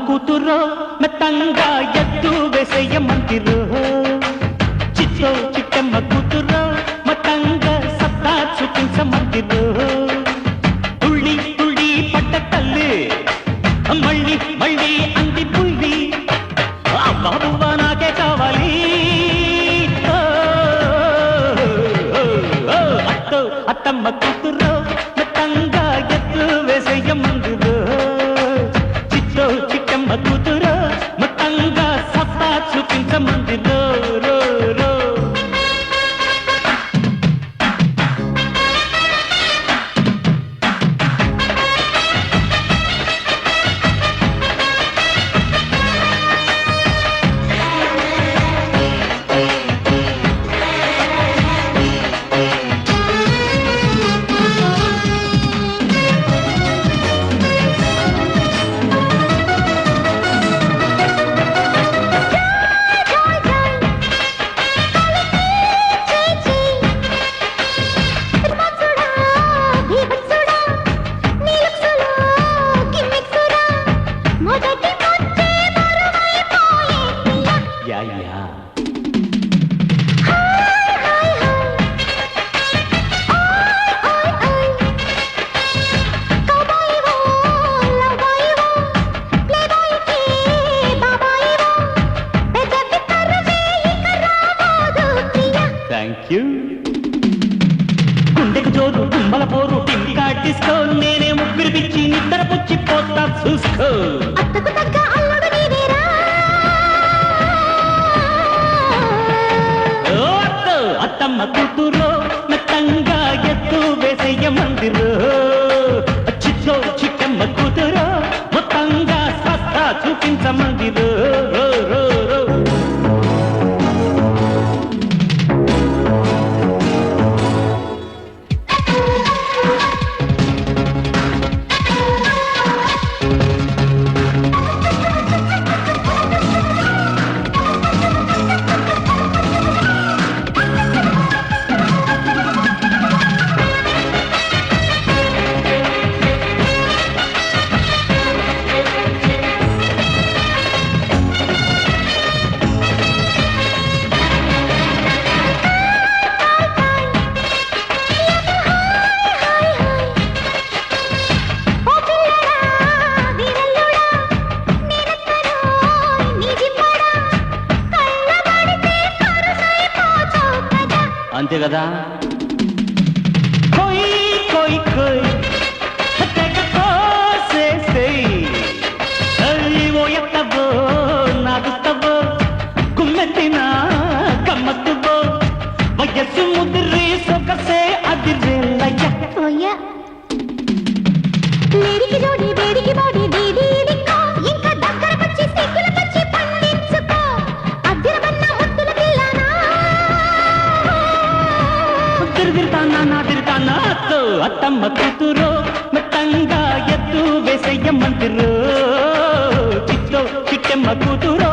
కూతురో మెత్తంగా ఎత్తు వేసేయ మందిరో చిట్టో చిట్టమ్మ కూతురో మెత్తంగా సత్తా చూపించమందిరో తుళ్ళి తుళ్ళి పట్ట తల్లి మళ్ళీ మళ్ళీ అంది పుల్లి బాబువా నాకే కావాలి అత్తో అత్తమ్మ కూతురో మెత్తంగా ఎత్తు వేసేయ మందిరో చిట్టో చిట్టమ్మ కూతురో మెత్తంగా సత్తా చూపించమందిరో రో రో గుండెకు జోరు కుంబల పోరు టింకా డిస్కో నేనే ముగ్గురు పిచ్చి నిద్ర పుచ్చి పోతా చూసుకో అత్తమ్మ కూతురో మెత్తంగా ఎత్తు వేసేయ మందిరో చిట్టో చిట్టమ్మ కూతురో మొత్తంగా సత్తా చూపించమందిరో రో రో రో అంతే కదా కోయి కోయి కోయి తెగ కోసేసేయ్ ఓ ఎత్తవో నాగుతవో గుమ్మెత్తిన గమ్మత్తువో వయస్సు ముదిరి సొగసే అదిరేలయ్య లేడికి జోడి వేడికి బాడీ దీది దిక్కో ఇంకా దగ్గరకొచ్చి సిగ్గులకొచ్చి పండించుకో అద్దెరబన్న ముద్దుల పిల్లనా తిరుగుతానా అత్తో అత్తమ్మ కూతురో మెత్తంగా ఎత్తు వేసేయ మందిరో చిట్టో చిట్టమ్మ కూతురో